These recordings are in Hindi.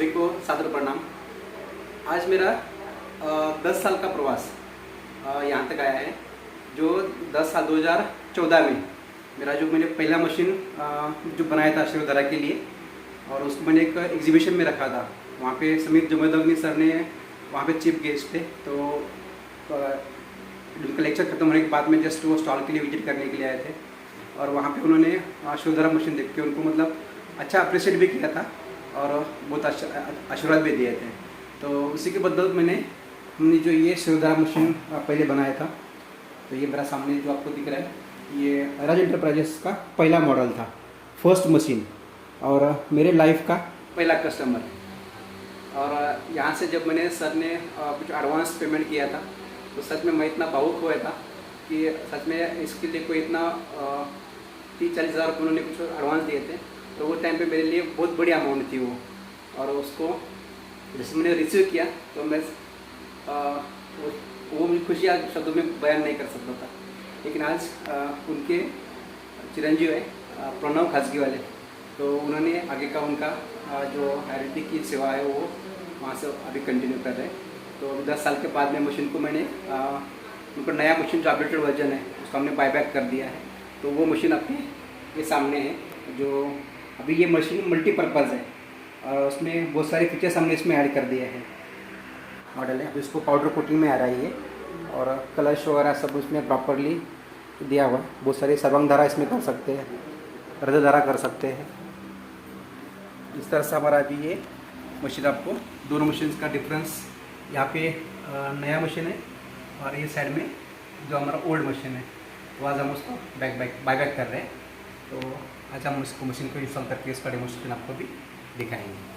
सभी को सादर प्रणाम। आज मेरा 10 साल का प्रवास यहाँ तक आया है। जो 10 साल 2014 में मेरा जो मैंने पहला मशीन जो बनाया था शिरोधारा के लिए, और उसको मैंने एक एग्जीबिशन में रखा था। वहाँ पे समीर जमोदग्नि सर ने वहाँ पे चीफ गेस्ट थे, तो उनका लेक्चर खत्म होने के बाद में जस्ट वो स्टॉल के लिए विजिट करने के लिए आए थे, और वहाँ पे उन्होंने शिरोधारा मशीन देख के उनको मतलब अच्छा अप्रिशिएट भी किया था और बहुत अच्छा आशीर्वाद भी दिए थे। तो उसी के बदौलत हमने जो ये शिरोधारा मशीन पहले बनाया था। तो ये मेरा सामने जो आपको दिख रहा है, ये राज एंटरप्राइजेस का पहला मॉडल था, फर्स्ट मशीन, और मेरे लाइफ का पहला कस्टमर। और यहाँ से जब मैंने सर ने कुछ एडवांस पेमेंट किया था, तो सच में मैं इतना भावुक हुआ था कि सच में इसके लिए कोई इतना 30-40 हज़ार रुपये उन्होंने कुछ एडवांस दिए थे। तो वो टाइम पे मेरे लिए बहुत बड़ी अमाउंट थी वो, और उसको जैसे मैंने रिसीव किया तो मैं वो मेरी खुशी आज शब्दों में बयान नहीं कर सकता था। लेकिन आज उनके चिरंजीव है प्रणव खासगी वाले, तो उन्होंने आगे का उनका जो हैरिटी की सेवा है वो वहाँ से अभी कंटिन्यू कर रहे हैं। तो 10 साल के बाद में मशीन को मैंने उनका नया मशीन जो अपडेटेड वर्जन है उसको हमने बायबैक कर दिया है। तो वो मशीन आपके ये सामने है। जो अभी ये मशीन मल्टीपर्पज़ है और उसमें बहुत सारे फीचर्स हमने इसमें ऐड कर दिए हैं। मॉडल है, अभी इसको पाउडर कोटिंग में आ रही है और कलश वगैरह सब उसमें प्रॉपरली दिया हुआ है। बहुत सारी सर्वांग धारा इसमें कर सकते हैं, हृदय धारा कर सकते हैं। इस तरह से हमारा अभी ये मशीन, आपको दोनों मशीन का डिफरेंस यहाँ पे नया मशीन है और ये साइड में जो हमारा ओल्ड मशीन है, तो आज हम उसको बायबैक कर रहे हैं। तो आज हम उसको मशीन को इंस्टॉल करके इसका डेमोन्स्ट्रेशन आपको भी दिखाएंगे।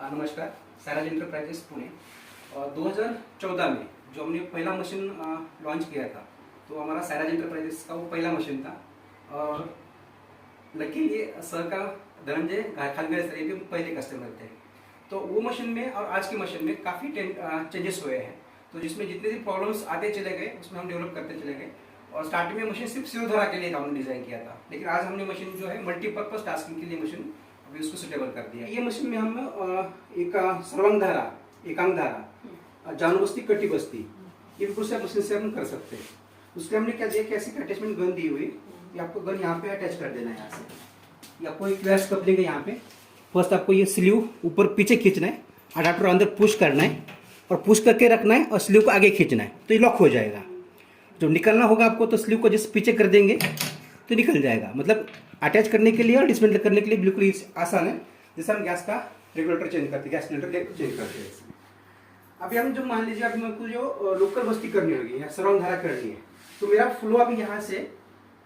नमस्कार, सैराज एंटरप्राइजेस पुणे। 2014 में जो हमने पहला मशीन लॉन्च किया था, तो हमारा सैराज एंटरप्राइजेस का वो पहला मशीन था। और लकीली सर का धनंजय खालगे सर भी पहले कस्टमर थे। तो वो मशीन में और आज की मशीन में काफ़ी चेंजेस हुए हैं। तो जिसमें जितने भी प्रॉब्लम्स आते चले गए उसमें हम डेवलप करते चले गए। और स्टार्टिंग में मशीन सिर्फ शिरोधारा के लिए हमने डिज़ाइन किया था, लेकिन आज हमने मशीन जो है मल्टीपर्पज़ टास्किंग के लिए मशीन अभी उसको सुटेबल कर दिया। ये मशीन में हम एक सर्वांग धारा, एकांग धारा, जानबस्ती, कटी बस्ती, ये कुछ मशीन से हम कर सकते हैं। उसके हमने क्या दिया कि ऐसी अटैचमेंट गन दी हुई कि आपको गन यहाँ पे अटैच कर देना है। यहाँ से ये आपको एक क्लैश कपलिंग है। यहाँ पे फर्स्ट आपको ये स्लीव ऊपर पीछे खींचना है, अडाप्टर अंदर पुश करना है और पुश करके रखना है और स्लीव को आगे खींचना है, तो ये लॉक हो जाएगा। जब निकलना होगा आपको तो स्लीव को जैसे पीछे कर देंगे तो निकल जाएगा। मतलब अटैच करने के लिए और डिसमेंटल करने के लिए बिल्कुल आसान है। जैसे हम गैस का रेगुलेटर चेंज करते हैं, गैस सिलेंडर चेंज करते हैं। अभी हम जो मान लीजिए अभी मेरे को जो लोकल बस्ती करनी होगी या सर्वांग धारा करनी है, तो मेरा फ्लो अभी यहाँ से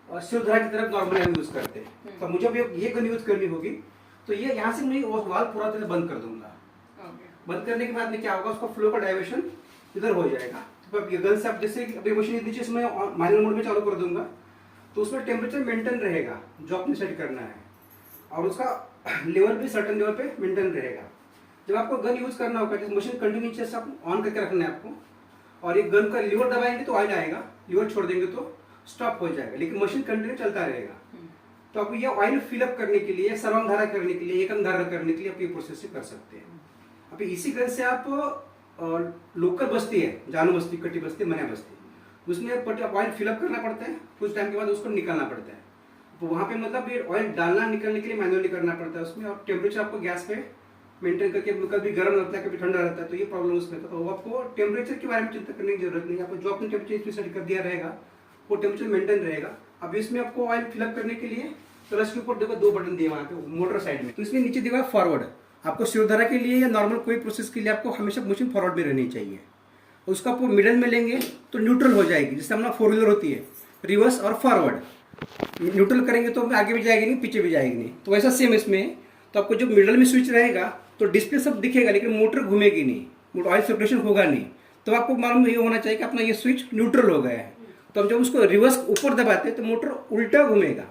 शिरोधारा की तरफ नॉर्मली हम यूज़ करते हैं। तो मुझे अभी ये गन यूज़ करनी होगी, तो ये यहाँ से मैं वाल पूरा तरह बंद कर दूंगा। बंद करने के बाद में क्या होगा, उसका फ्लो का डाइवर्शन इधर हो जाएगा। तो अब ये गन से आप जैसे अभी मशीन नीचे से मैं माइनर मोड में चालू कर दूंगा, तो उसमें टेम्परेचर मेंटेन रहेगा जो आपने सेट करना है, और उसका लेवल भी सर्टेन लेवल पे मेंटेन रहेगा। जब आपको गन यूज करना होगा, जैसे मशीन कंटिन्यूस आप ऑन करके रखना है आपको, और ये गन का लीवर दबाएंगे तो ऑयल आएगा, लीवर छोड़ देंगे तो स्टॉप हो जाएगा, लेकिन मशीन कंटिन्यू चलता रहेगा। तो आप ये ऑयल फिलअप करने के लिए, सर्वांग धारा करने के लिए, एकम धारा करने के लिए आप ये प्रोसेस कर सकते हैं। अभी इसी गन से आप लोकल बस्ती है, जानू बस्ती, कटी बस्ती, मना बस्ती, उसमें ऑयल फिलअप करना पड़ता है, कुछ टाइम के बाद उसको निकालना पड़ता है। तो वहाँ पे मतलब ये ऑयल डालना निकलने के लिए मैनुअली करना पड़ता है उसमें, और टेम्परेचर आपको गैस पे मेंटेन करके, कभी गर्म रहता है कभी ठंडा रहता है, तो ये प्रॉब्लम उसमें था। तो आपको टेम्परेचर के बारे में चिंता करने की जरूरत नहीं है। आपको जो आपने टेम्परेचर सेट कर दिया रहेगा वो टेम्परेचर मेंटेन रहेगा। अब इसमें आपको ऑयल फिलअप करने के लिए क्लच के ऊपर देखो 2 बटन दिए वहाँ पे मोटर साइड में, तो इसमें नीचे दिया फॉरवर्ड। आपको शिरोधारा के लिए या नॉर्मल कोई प्रोसेस के लिए आपको हमेशा मशीन फॉरवर्ड में रहनी चाहिए। उसका आप मिडल में लेंगे तो न्यूट्रल हो जाएगी, जिससे हमारा 4 व्हीलर होती है, रिवर्स और फॉरवर्ड। न्यूट्रल करेंगे तो आगे भी जाएगी नहीं, पीछे भी जाएगी नहीं। तो वैसा सेम इसमें, तो आपको जो मिडल में स्विच रहेगा तो डिस्प्ले सब दिखेगा, लेकिन मोटर घूमेगी नहीं। ऑयल सर्कुलेशन होगा नहीं। तो आपको मालूम ये होना चाहिए कि अपना ये स्विच न्यूट्रल हो गया है। तो हम जब उसको रिवर्स ऊपर दबाते हैं तो मोटर उल्टा घूमेगा।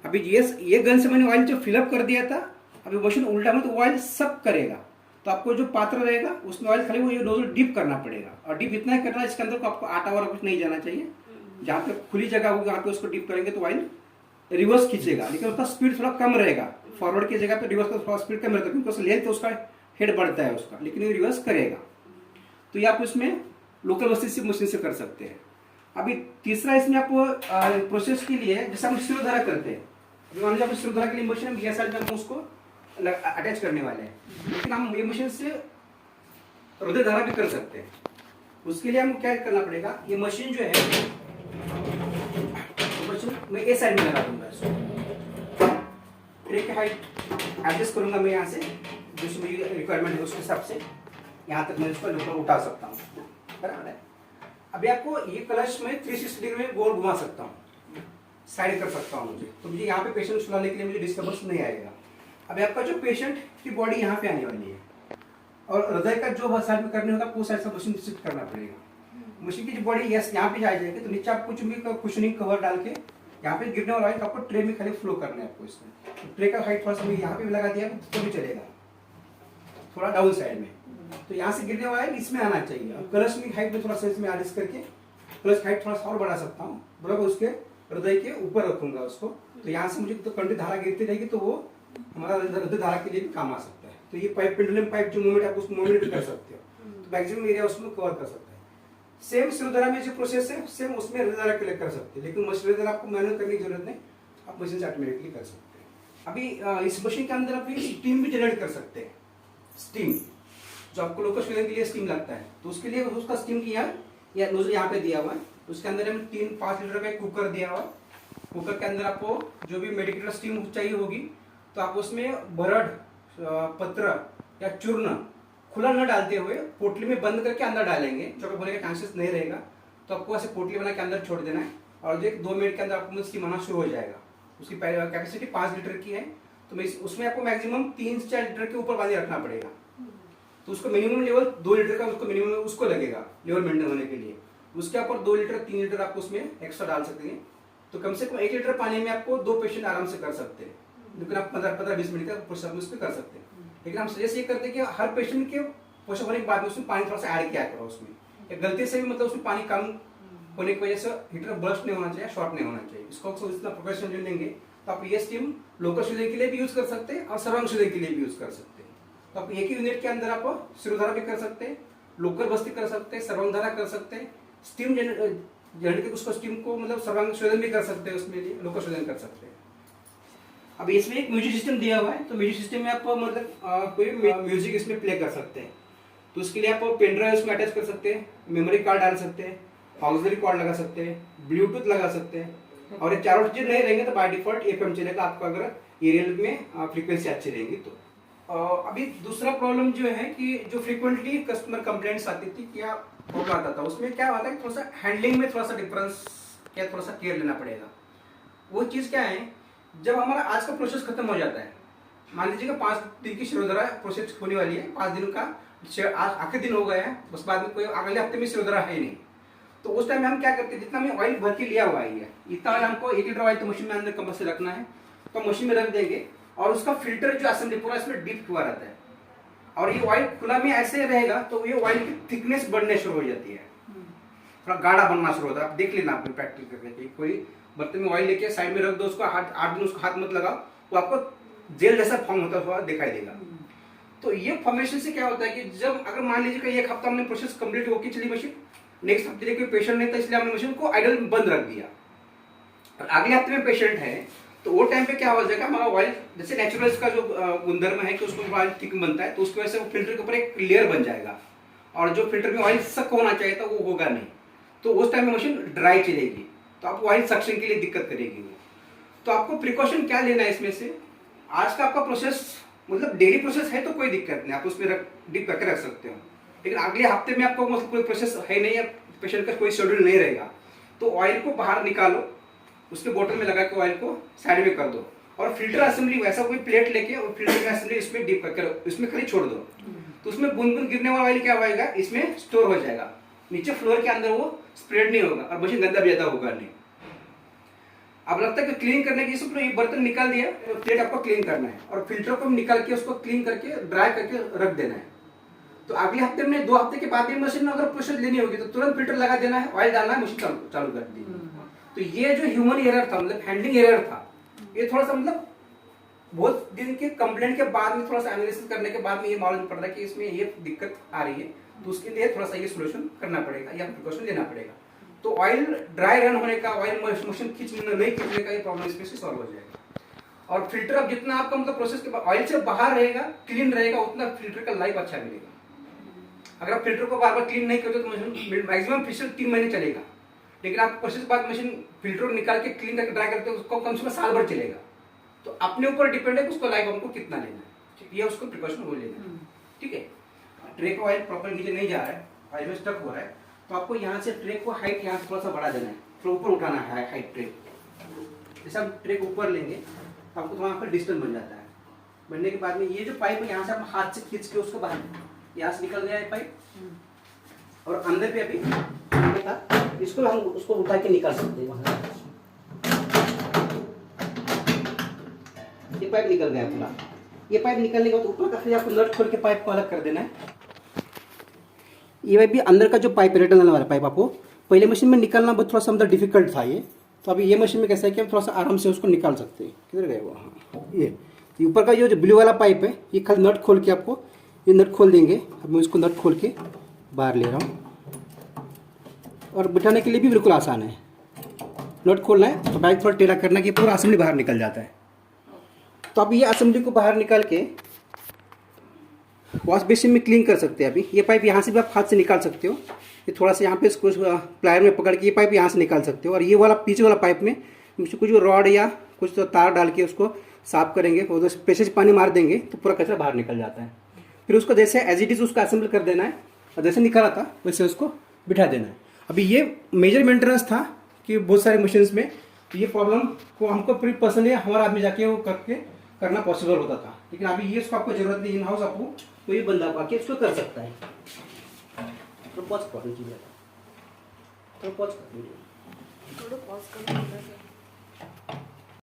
अभी ये गन से मैंने ऑयल जो फिलअप कर दिया था, अभी मशीन उल्टा में तो ऑयल सब करेगा। तो आपको जो पात्र रहेगा उसमें ऑयल खाली वो ये नोजल डिप करना पड़ेगा, और डिप इतना ही करना है इसके अंदर को आपको आटा वाला कुछ नहीं जाना चाहिए। जहाँ पे खुली जगह होगी वहाँ पे उसको डिप करेंगे तो ऑयल रिवर्स खींचेगा, लेकिन उसका स्पीड थोड़ा कम रहेगा। फॉरवर्ड की जगह पे रिवर्स का थोड़ा स्पीड कम रहता है, क्योंकि उसका लेंथ तो उसका हेड बढ़ता है उसका, लेकिन ये रिवर्स करेगा। तो ये आप इसमें लोकल बस्ती से मशीन से कर सकते हैं। अभी तीसरा इसमें आप प्रोसेस के लिए जैसे हम सिरोधारा करते हैं, मान लीजिए आप सिरोधारा के लिए मशीन हम साइड में उसको अटैच करने वाले हैं, लेकिन हम ये मशीन से हृदय धारा भी कर सकते हैं। उसके लिए हमको क्या करना पड़ेगा, ये मशीन जो है मशीन मैं ए साइड में लगा दूंगा इसको, ट्रे की हाइट एडजस्ट करूंगा मैं यहाँ से, जो मेरी रिक्वायरमेंट है उसके हिसाब से यहाँ तक मैं इसको ऊपर उठा सकता हूँ, बराबर है। अभी आपको ये क्लच में 360 डिग्री में गोल घुमा सकता हूँ, साइड कर सकता हूँ मुझे, तो मुझे यहाँ पे पेशेंट सुलाने के लिए मुझे डिस्टर्बेंस नहीं आएगा। अभी आपका जो पेशेंट की बॉडी यहाँ पे आने वाली है, और हृदय का जो साइड में करने होगा वो साइड से मशीन शिफ्ट करना पड़ेगा। मशीन की जो बॉडी यहाँ पे आ जाएगी, तो नीचे आप कुछ भी कुशनिंग कवर डाल के यहाँ पे गिरने वाला है, तो आपको ट्रे में खाली फ्लो करना है आपको इसमें। तो ट्रे का हाइट थोड़ा सा यहाँ पे भी लगा दिया तो भी चलेगा, थोड़ा डाउन साइड में। तो यहाँ से गिरने वाला है इसमें आना चाहिए। अब क्लच की हाइट में थोड़ा सा इसमें एडजस्ट करके क्लच हाइट थोड़ा सा और बढ़ा सकता हूँ, बराबर उसके हृदय के ऊपर रखूंगा उसको। तो यहाँ से मुझे तो कंटिन्यू धारा गिरती रहेगी, तो वो हमारा हृदय धारा के लिए भी काम आ सकता है। तो ये पाइप पेंडुलम पाइप जो मूवमेंट आप उसको मूवमेंट भी कर सकते हो, तो मैक्सिमम एरिया उसमें कवर कर सकता है। सेम सिरोधारा में जो प्रोसेस है सेम उसमें हृदय धारा के लिए कर सकते हैं, लेकिन मशीन धारा आपको मैनुअल करने की जरूरत नहीं, आप मशीन से ऑटोमेटिकली कर सकते हैं। अभी इस मशीन के अंदर आप स्टीम भी जनरेट कर सकते हैं। स्टीम जो आपको लोकल के लिए स्टीम लगता है, तो उसके लिए उसका स्टीम किया या नोजल यहाँ पे दिया हुआ है, उसके अंदर हम 3-5 लीटर का कुकर दिया हुआ है। कुकर के अंदर आपको जो भी मेडिकेटल स्टीम चाहिए होगी, तो आप उसमें बरड पत्र या चूर्ण खुला न डालते हुए पोटली में बंद करके अंदर डालेंगे, जो बोले का चांसेस नहीं रहेगा। तो आपको ऐसे पोटली बना के अंदर छोड़ देना है, और जो 2 मिनट के अंदर आपको स्टीम आना शुरू हो जाएगा। उसकी कैपेसिटी 5 लीटर की है, तो उसमें आपको मैक्सिमम 3 से 4 लीटर के ऊपर पानी रखना पड़ेगा। तो उसको मिनिमम लेवल 2 लीटर का उसको मिनिमम उसको लगेगा लेवल मेंटेन होने के लिए। उसके ऊपर 2 लीटर 3 लीटर आप उसमें एक्स्ट्रा डाल सकते हैं। तो कम से कम 1 लीटर पानी में आपको 2 पेशेंट आराम से कर सकते हैं, लेकिन आप 15-20 मिनट का प्रोसेस उसमें कर सकते हैं। लेकिन हम सजेस्ट ये करते हैं कि हर पेशेंट के पोषण होने के बाद में उसमें पानी थोड़ा सा ऐड किया करो उसमें, या गलती से भी मतलब उसमें पानी कम होने की वजह से हीटर बर्स्ट नहीं होना चाहिए, शॉर्ट नहीं होना चाहिए। इसको इतना प्रिपरेशन लेंगे तो आप ये स्टीम लोकल ऑक्सीजन के लिए भी यूज कर सकते हैं और सर्वांग ऑक्सीजन के लिए भी यूज कर सकते हैं। तो आप एक ही यूनिट के अंदर आप सिरोधारा भी कर सकते हैं, लोकल बस्ती कर सकते हैं, सर्वांग धारा कर सकते हैं, स्टीम जनरेट के उसको स्टीम को मतलब सर्वांग ऑक्सीजन भी कर सकते हैं, उसमें लिए लोकल ऑक्सीजन कर सकते हैं। अब इसमें एक म्यूजिक सिस्टम दिया हुआ है, तो म्यूजिक सिस्टम में आप मतलब कोई म्यूजिक इसमें प्ले कर सकते हैं। तो उसके लिए आप पेन ड्राइव उसमें अटैच कर सकते हैं, मेमोरी कार्ड डाल सकते हैं, ऑक्सिलरी कॉर्ड लगा सकते हैं, ब्लूटूथ लगा सकते हैं। और ये चारों चीजें नहीं रहेंगे तो बाय डिफॉल्ट एफएम चलेगा आपका, अगर एरियल में फ्रीक्वेंसी अच्छी रहेगी तो। अभी दूसरा प्रॉब्लम जो है कि जो फ्रीक्वेंटली कस्टमर कंप्लेंट्स आती थी, क्या प्रॉब्लम आता था, उसमें क्या आता है कि थोड़ा सा हैंडलिंग में थोड़ा सा डिफरेंस, क्या थोड़ा सा केयर लेना पड़ेगा। वो चीज़ क्या है, जब हमारा आज का प्रोसेस खत्म हो जाता है, मान लीजिएगा 5 दिन की शिरोधारा प्रोसेस होने वाली है, 5 दिन का आज आखिरी दिन हो गया है, उस बाद में कोई अगले हफ्ते में शिरोधारा है नहीं, तो उस टाइम में हम क्या करते हैं, जितना हमें ऑयल भर के लिया हुआ है इतना ऑयल हमको 1 लीटर ऑयल तो मशीन में अंदर कंपल्सरी रखना है, तो मशीन में रख देंगे। और उसका फिल्टर जो असेंबली पूरा इसमें डीप हुआ रहता है, और ये ऑयल खुला में ऐसे रहेगा तो ये ऑयल की थिकनेस बढ़ने शुरू हो जाती है, थोड़ा गाढ़ा बनना शुरू होता है। आप देख लेना अपनी प्रैक्टिस करके, कोई बर्तन में ऑयल लेके साइड में रख दो, उसको 8 दिन उसको हाथ मत लगाओ, वो आपको जेल जैसा फॉर्म होता हुआ दिखाई देगा। तो ये फॉर्मेशन से क्या होता है कि जब अगर मान लीजिए कि 1 हफ्ता हमने प्रोसेस कंप्लीट होकर चली मशीन, नेक्स्ट हफ्ते कोई पेशेंट नहीं था इसलिए हमने मशीन को आइडल बंद रख दिया, और अगले हफ्ते में पेशेंट है, तो वो टाइम पे क्या हो जाएगा, हमारा ऑयल जैसे नेचुरल का जो गुणधर्म है कि उसको ऑयल थिक बनता है, तो उसकी वजह से वो फिल्टर के ऊपर एक लेयर बन जाएगा, और जो फिल्टर में ऑयल सक होना चाहिए था वो होगा नहीं, तो उस टाइम में मशीन ड्राई चलेगी, तो आपको ऑयल सक्शन के लिए दिक्कत करेगी वो। तो आपको प्रिकॉशन क्या लेना है इसमें से, आज का आपका प्रोसेस मतलब डेली प्रोसेस है तो कोई दिक्कत नहीं, आप उसमें डिप करके रख सकते हो, लेकिन अगले हफ्ते में आपको मतलब कोई प्रोसेस है नहीं, या पेशेंट का कोई शेड्यूल नहीं रहेगा, तो ऑयल को बाहर निकालो, उसके बोतल में लगा के ऑयल को साइड में कर दो, और फिल्टर असेंबली वैसा कोई प्लेट लेके और फिल्टर असेंबली इसमें डिप करके इसमें खाली छोड़ दो, तो तो उसमें बूंद बूंद गिरने वाला ऑयल क्या होगा, इसमें स्टोर हो जाएगा, नीचे फ्लोर के अंदर वो स्प्रेड नहीं होगा और मशीन गंदा भी ज्यादा होगा नहीं। अब लगता है कि क्लीन करने की इसमें ये बर्तन निकाल दिया, प्लेट आपको क्लीन करना है और फिल्टर को निकाल के उसको क्लीन करके ड्राई करके रख देना है। तो अगले हफ्ते में 2 हफ्ते के बाद भी मशीन में अगर प्रोसेस लेनी होगी तो तुरंत फिल्टर लगा देना है, ऑयल डालना है, मशीन चालू कर दी। तो ये जो ह्यूमन एरर था, मतलब हैंडलिंग एरर था, ये थोड़ा सा मतलब बहुत दिन के कंप्लेंट के बाद में थोड़ा सा एनालिसिस करने के बाद में ये मालूम पड़ रहा है कि इसमें ये दिक्कत आ रही है, तो उसके लिए थोड़ा सा ये सोल्यूशन करना पड़ेगा या प्रिकॉशन लेना पड़ेगा। तो ऑयल ड्राई रन होने का, ऑयल मशीन नहीं खींचने का ये प्रॉब्लम इसमें से सॉल्व हो जाएगा। और फिल्टर अब जितना आपका मतलब प्रोसेस के ऑयल से बाहर रहेगा, क्लीन रहेगा, उतना फिल्टर का लाइफ अच्छा मिलेगा। अगर आप फिल्टर को बार बार क्लीन नहीं करते तो मशीन मैक्सिमम फिल्टर 3 महीने चलेगा, लेकिन आप प्रोसेस के बाद मशीन फिल्टर निकाल के क्लीन करके ड्राई करते हो उसको कम से कम साल भर चलेगा। तो अपने ऊपर डिपेंड है कि उसको लाइफ हमको कितना लेना है, ये उसको प्रिकॉशन हो लेना है। ठीक है, ट्रे का ऑयल प्रॉपर नीचे नहीं जा रहा है, ऑयल में स्टक हो रहा है, तो आपको यहाँ से ट्रे को हाइट यहाँ से थोड़ा सा बढ़ा देना है, थोड़ा ऊपर उठाना है हाइट ट्रे। जैसे आप ट्रे को ऊपर लेंगे तो आपको वहाँ पर डिस्टेंस बन जाता है। बनने के बाद में ये जो पाइप है यहाँ से आप हाथ से खींच के उसको बाहर, यहाँ से निकल गया है पाइप, और अंदर पे अभी था, इसको हम उसको उठा के निकाल सकते हैं वहाँ। ये पाइप निकल गया पूरा। ये पाइप निकलने के बाद ऊपर का फिर आपको नट खोल के पाइप को अलग कर देना है। ये भी अंदर का जो पाइप है, रिटर्न वाला पाइप, आपको पहले मशीन में निकालना बहुत थोड़ा सा मतलब डिफिकल्ट था ये, तो अभी ये मशीन में कैसा है कि हम थोड़ा सा आराम से उसको निकाल सकते हैं। किधर गए वो, हाँ ये ऊपर का जो ब्लू वाला पाइप है, ये खाली नट खोल के आपको ये नट खोल देंगे। अब मैं इसको नट खोल के बाहर ले रहा हूँ, और बिठाने के लिए भी बिल्कुल आसान है। नट खोलना है तो बैग थोड़ा टेढ़ा करना कि पूरा असेंबली बाहर निकल जाता है। तो आप ये असेंबली को बाहर निकाल के वॉश बेसिन में क्लीन कर सकते हैं। अभी ये पाइप यहाँ से भी आप हाथ से निकाल सकते हो, ये थोड़ा सा यहाँ पे इसको प्लायर में पकड़ के ये पाइप यहाँ से निकाल सकते हो। और ये वाला पीछे वाला पाइप में कुछ रॉड या कुछ तो तार डाल के उसको साफ करेंगे, उधर प्रेशर से पानी मार देंगे तो पूरा कचरा बाहर निकल जाता है। फिर उसको जैसे एज इट इज उसका असेंबल कर देना है, और जैसे निकाला था वैसे उसको बिठा देना है। अभी ये मेजर मेंटेनेंस था कि बहुत सारे मशीन्स में ये प्रॉब्लम को हमको पर्सनली हमारा आदमी जाके वो करके करना पॉसिबल होता था, लेकिन अभी ये उसको आपको जरूरत नहीं, इन हाउस आपको कोई बंदा आके इसको कर सकता है। तो पॉज कर दीजिए, तो पॉज कर दीजिए, थोड़ा पॉज करो।